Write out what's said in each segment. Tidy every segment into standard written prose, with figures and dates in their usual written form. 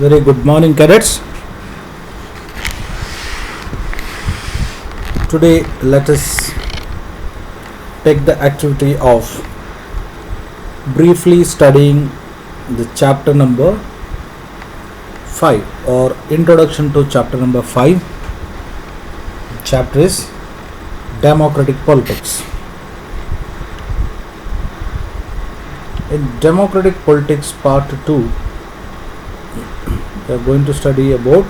Very good morning, cadets. Today, let us take the activity of briefly studying the chapter number 5 or introduction to chapter number 5. Chapter is democratic politics. In democratic politics part 2, we are going to study about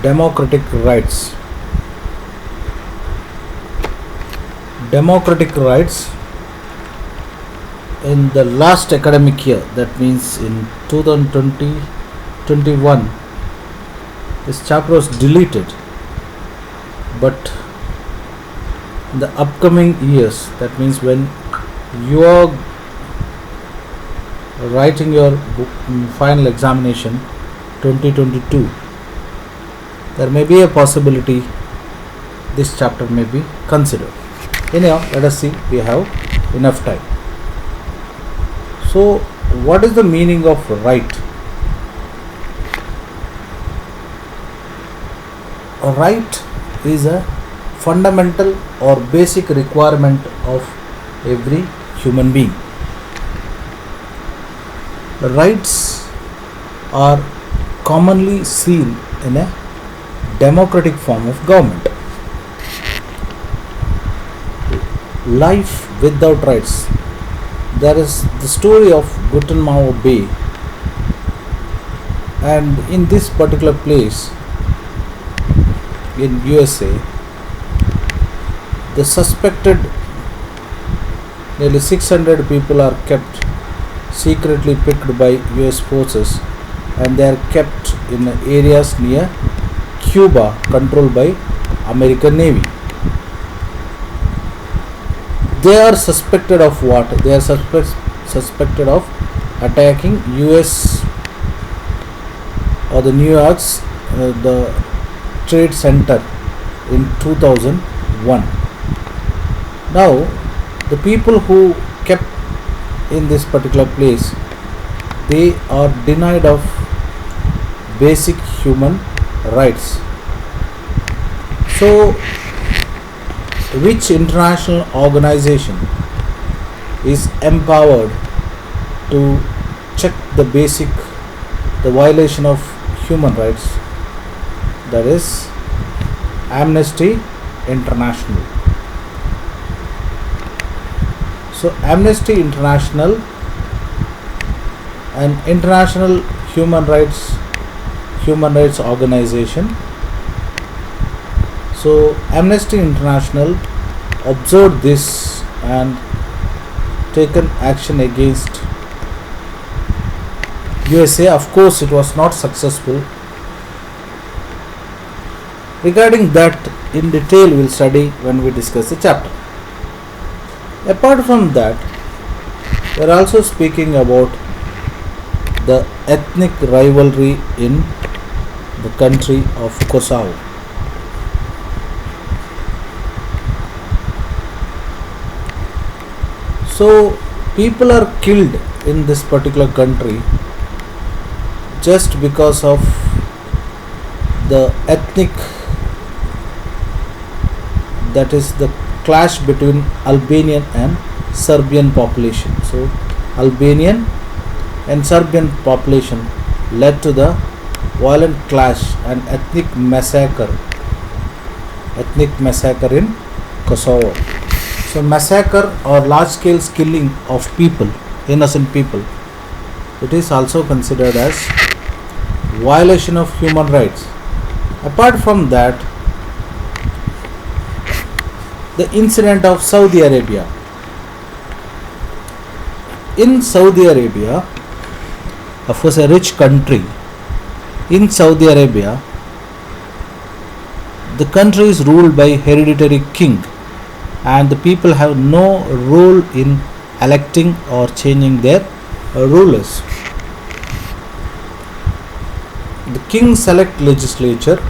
democratic rights. Democratic rights in the last academic year, that means in 2020-21, this chapter was deleted, but in the upcoming years, that means when you are writing your final examination 2022, there may be a possibility this chapter may be considered. Anyhow, let us see, we have enough time. So, what is the meaning of right? A right is a fundamental or basic requirement of every human being. Rights are commonly seen in a democratic form of government. Life without rights. There is the story of Guantanamo Bay, and in this particular place in USA, the suspected nearly 600 people are kept secretly picked by US forces, and they are kept in areas near Cuba controlled by American Navy. They are suspected of what? They are suspected of attacking US or the New York's the Trade Center in 2001. Now, the people who kept in this particular place, they are denied of basic human rights. So, which international organization is empowered to check the violation of human rights? That is Amnesty International. So Amnesty International, an international human rights organization. So Amnesty International observed this and taken action against USA. Of course, it was not successful. Regarding that, in detail we will study when we discuss the chapter. Apart from that, we are also speaking about the ethnic rivalry in the country of Kosovo. So, people are killed in this particular country just because of the ethnic, that is the clash between Albanian and Serbian population. So Albanian and Serbian population led to the violent clash and ethnic massacre in Kosovo. So massacre or large scale killing of people, innocent people, it is also considered as violation of human rights. Apart from that, the incident of Saudi Arabia. In Saudi Arabia, of course a rich country, in Saudi Arabia, the country is ruled by hereditary king, and the people have no role in electing or changing their rulers. The king select legislature.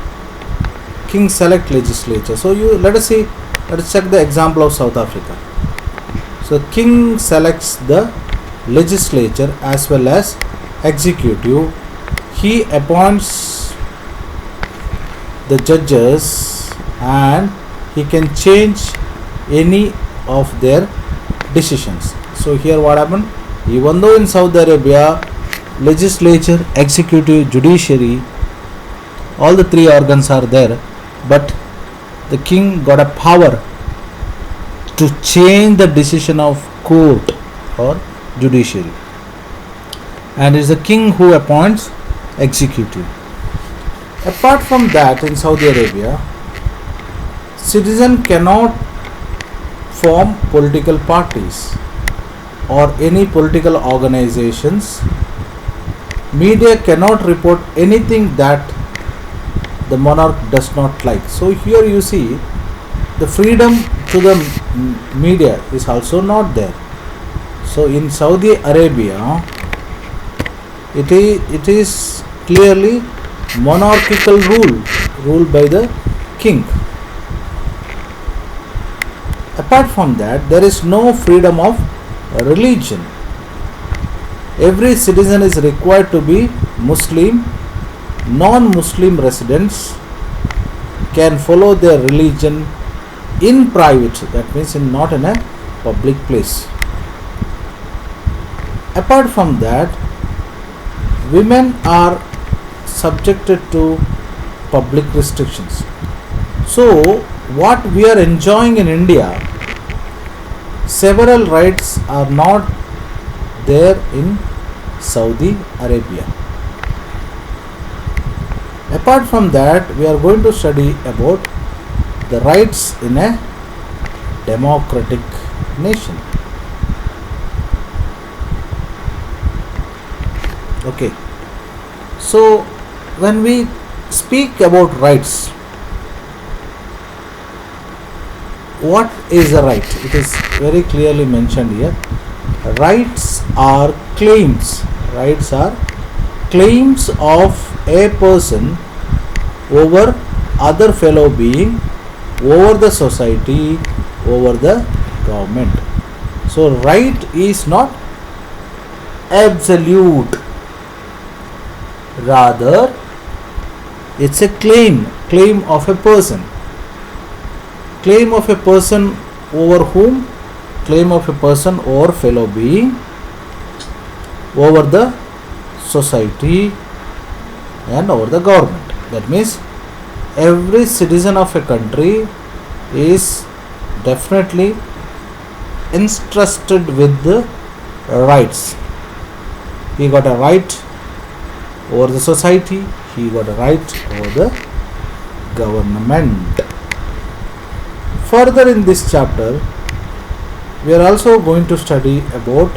So let us check the example of South Africa. So king selects the legislature as well as executive. He appoints the judges and he can change any of their decisions. So here what happened? Even though in Saudi Arabia, legislature, executive, judiciary, all the three organs are there, but the king got a power to change the decision of court or judiciary, and it's the king who appoints executive. Apart from that, in Saudi Arabia, citizen cannot form political parties or any political organizations. Media cannot report anything that the monarch does not like. So here you see the freedom to the media is also not there. So in Saudi Arabia, it is clearly monarchical rule by the king. Apart from that, there is no freedom of religion. Every citizen is required to be Muslim. Non-Muslim residents can follow their religion in private, that means not in a public place. Apart from that, women are subjected to public restrictions. So what we are enjoying in India, several rights are not there in Saudi Arabia. Apart from that, we are going to study about the rights in a democratic nation. Okay. So when we speak about rights, what is a right? It is very clearly mentioned here. Rights are claims. Rights are claims of a person over other fellow being, over the society, over the government. So right is not absolute, rather it's a claim of a person. Claim of a person over whom? Claim of a person over fellow being, over the society and over the government. That means every citizen of a country is definitely entrusted with the rights. He got a right over the society, he got a right over the government. Further in this chapter, we are also going to study about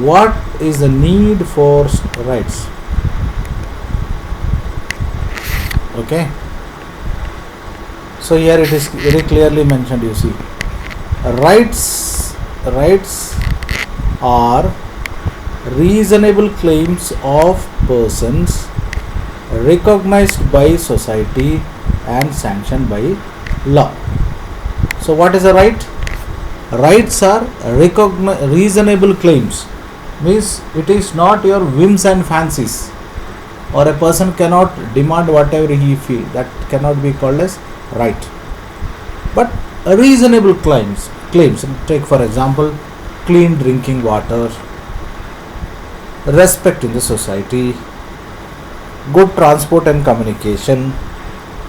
what is the need for rights. Okay. So here it is very clearly mentioned, you see. Rights are reasonable claims of persons recognized by society and sanctioned by law. So what is a right? Rights are reasonable claims. Means it is not your whims and fancies, or a person cannot demand whatever he feels. That cannot be called as right. But reasonable claims. Take for example, clean drinking water, respect in the society, good transport and communication,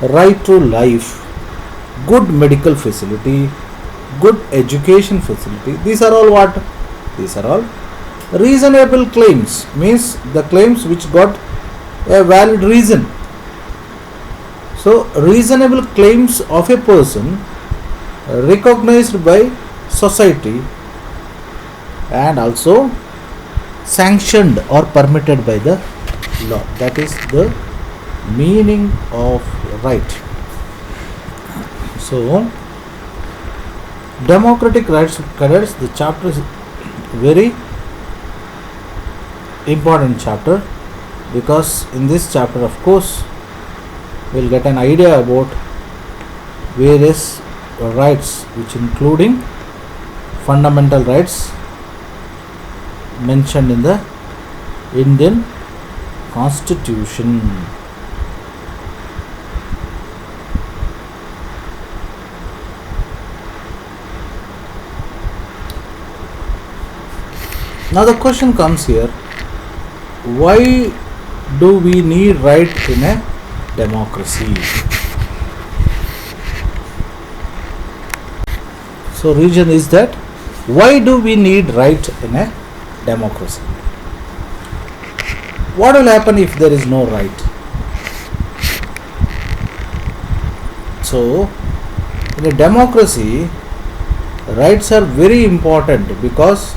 right to life, good medical facility, good education facility. These are all what? These are all reasonable claims. Means the claims which got a valid reason. So reasonable claims of a person recognized by society and also sanctioned or permitted by the law. That is the meaning of right. So democratic rights, cadets, the chapter is very important chapter, because in this chapter, of course, we'll get an idea about various rights, which including fundamental rights mentioned in the Indian Constitution. Now the question comes here, why do we need right in a democracy? So reason is that, why do we need right in a democracy? What will happen if there is no right? So in a democracy, rights are very important, because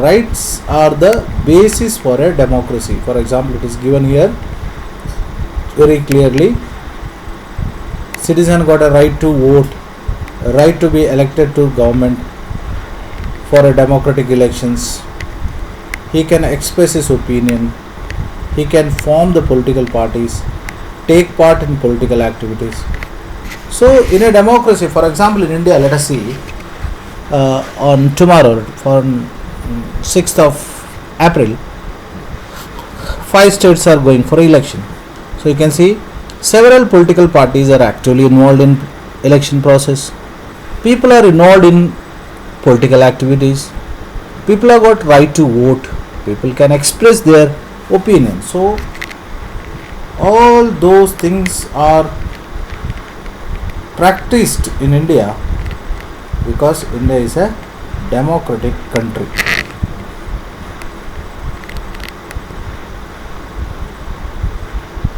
rights are the basis for a democracy. For example, it is given here very clearly, citizen got a right to vote, a right to be elected to government for a democratic elections. He can express his opinion, he can form the political parties, take part in political activities. So in a democracy, for example in India, let us see, on tomorrow, for 6th of April, 5 states are going for election. So you can see several political parties are actually involved in election process. People are involved in political activities. People have got right to vote. People can express their opinion. So all those things are practiced in India, because India is a democratic country.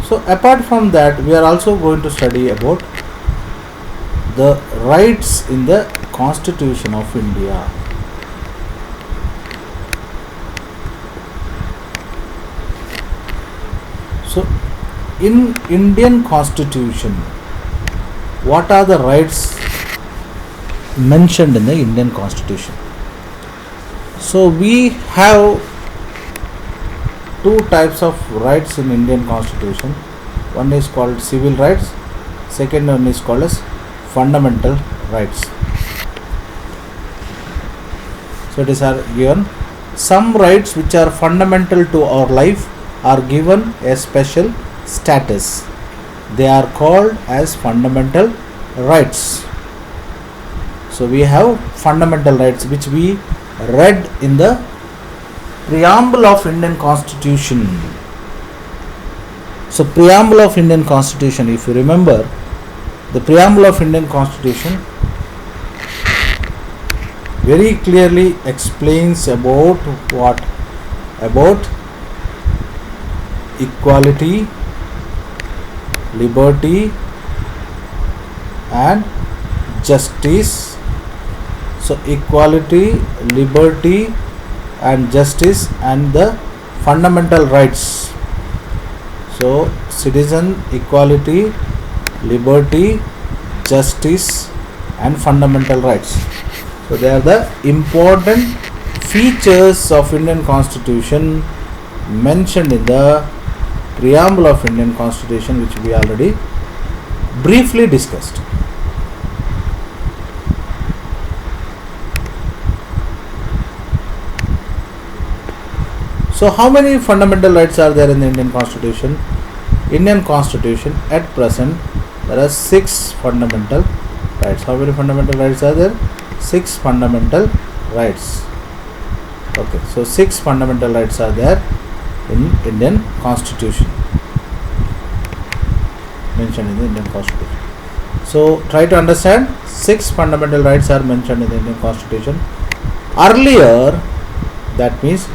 So apart from that, we are also going to study about the rights in the Constitution of India. So in Indian Constitution, what are the rights mentioned in the Indian Constitution? So we have two types of rights in Indian Constitution. One is called civil rights, second one is called as fundamental rights. So it is given, some rights which are fundamental to our life are given a special status. They are called as fundamental rights. So we have fundamental rights which we read in the preamble of Indian Constitution. So preamble of Indian Constitution, if you remember, the preamble of Indian Constitution very clearly explains about what? About equality, liberty and justice. So equality, liberty and justice and the fundamental rights. So citizen, equality, liberty, justice and fundamental rights. So they are the important features of Indian Constitution mentioned in the preamble of Indian Constitution, which we already briefly discussed. So how many fundamental rights are there in the Indian Constitution? Indian Constitution at present there are 6 fundamental rights. How many fundamental rights are there? 6 fundamental rights. Okay, so 6 fundamental rights are there in Indian Constitution, mentioned in the Indian Constitution. So try to understand, 6 fundamental rights are mentioned in the Indian Constitution. Earlier, that means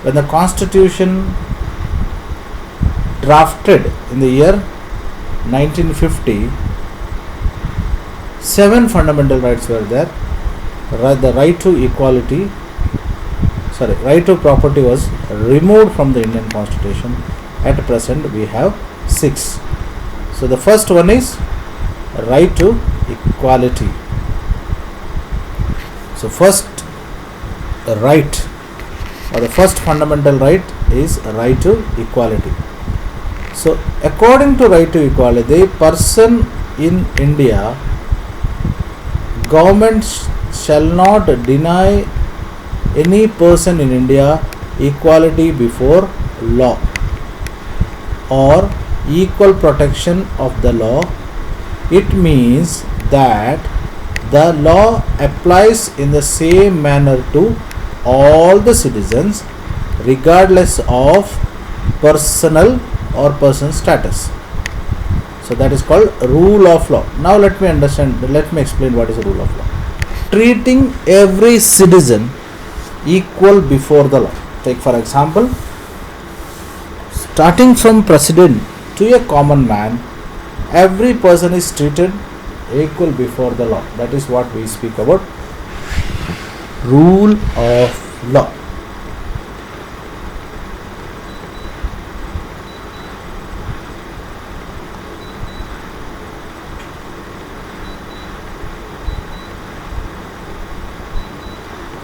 when the Constitution drafted in the year 1950, 7 fundamental rights were there. The right to equality, right to property was removed from the Indian Constitution. At present we have 6. So the first one is right to equality. So first right, or the first fundamental right is right to equality. So according to right to equality, the person in India, government shall not deny any person in India equality before law or equal protection of the law. It means that the law applies in the same manner to all the citizens regardless of personal or person status. So that is called rule of law. Now let me explain what is a rule of law. Treating every citizen equal before the law. Take for example, starting from president to a common man, every person is treated equal before the law. That is what we speak about rule of law.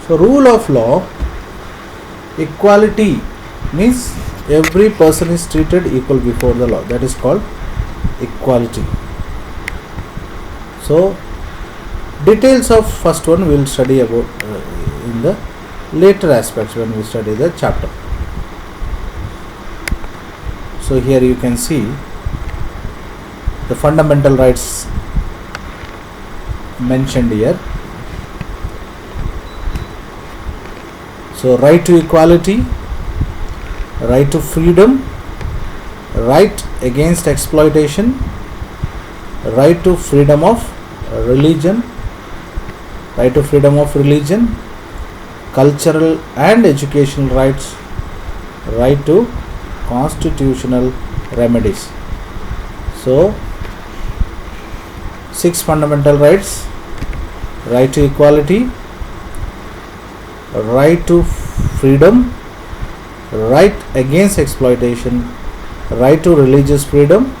So rule of law, equality means every person is treated equal before the law. That is called equality. So details of first one we will study about in the later aspects when we study the chapter. So here you can see the fundamental rights mentioned here. So right to equality, right to freedom, right against exploitation, right to freedom of religion, right to freedom of religion, cultural and educational rights, right to constitutional remedies. So 6 fundamental rights: right to equality, right to freedom, right against exploitation, right to religious freedom,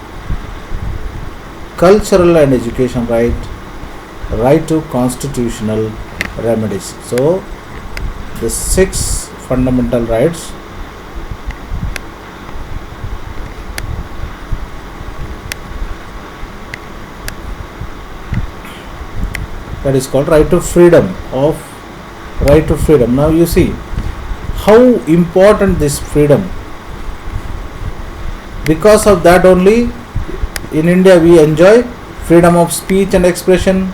cultural and education right, right to constitutional remedies. So the 6 fundamental rights. That is called right to freedom right to freedom. Now you see how important this freedom. Because of that only in India we enjoy freedom of speech and expression,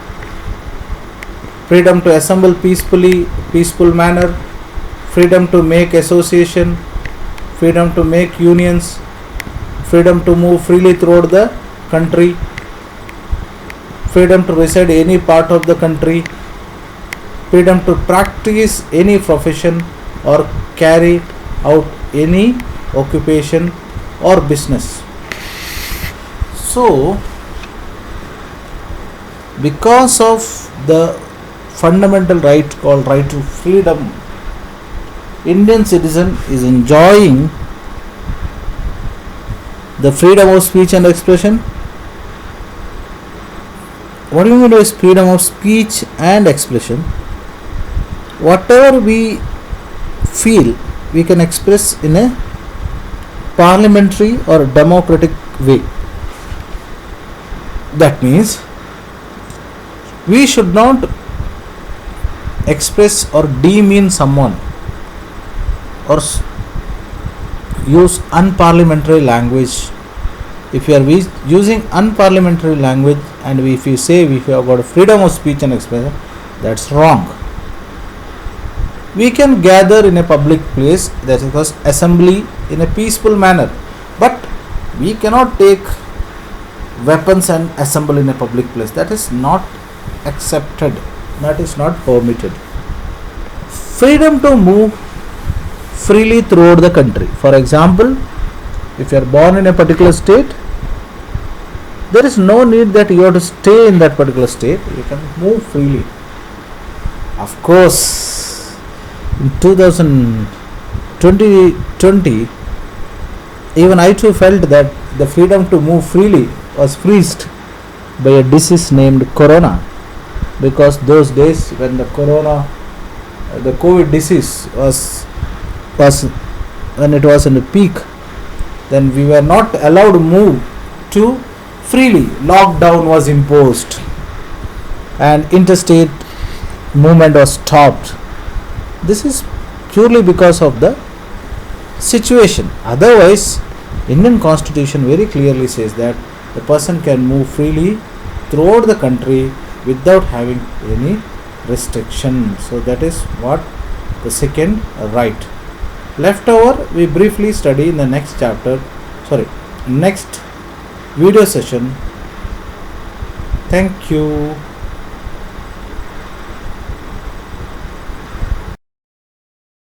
freedom to assemble peaceful manner, freedom to make association, freedom to make unions, freedom to move freely throughout the country, freedom to reside any part of the country, freedom to practice any profession or carry out any occupation or business. So because of the fundamental right called right to freedom, Indian citizen is enjoying the freedom of speech and expression. What do you mean by freedom of speech and expression? Whatever we feel, we can express in a parliamentary or democratic way. That means we should not express or demean someone or use unparliamentary language. If you are using unparliamentary language and if you say we have got freedom of speech and expression, that's wrong. We can gather in a public place, that is called assembly, in a peaceful manner, but we cannot take weapons and assemble in a public place. That is not accepted, that is not permitted. Freedom to move freely throughout the country. For example, if you are born in a particular state, there is no need that you have to stay in that particular state. You can move freely. Of course, in 2020, even I too felt that the freedom to move freely was freezed by a disease named Corona, because those days when the COVID disease was when it was in the peak, then we were not allowed to move to freely. Lockdown was imposed and interstate movement was stopped. This is purely because of the situation. Otherwise, Indian Constitution very clearly says that the person can move freely throughout the country without having any restriction. So that is what the second right. Leftover we briefly study in the next chapter, next video session. Thank you.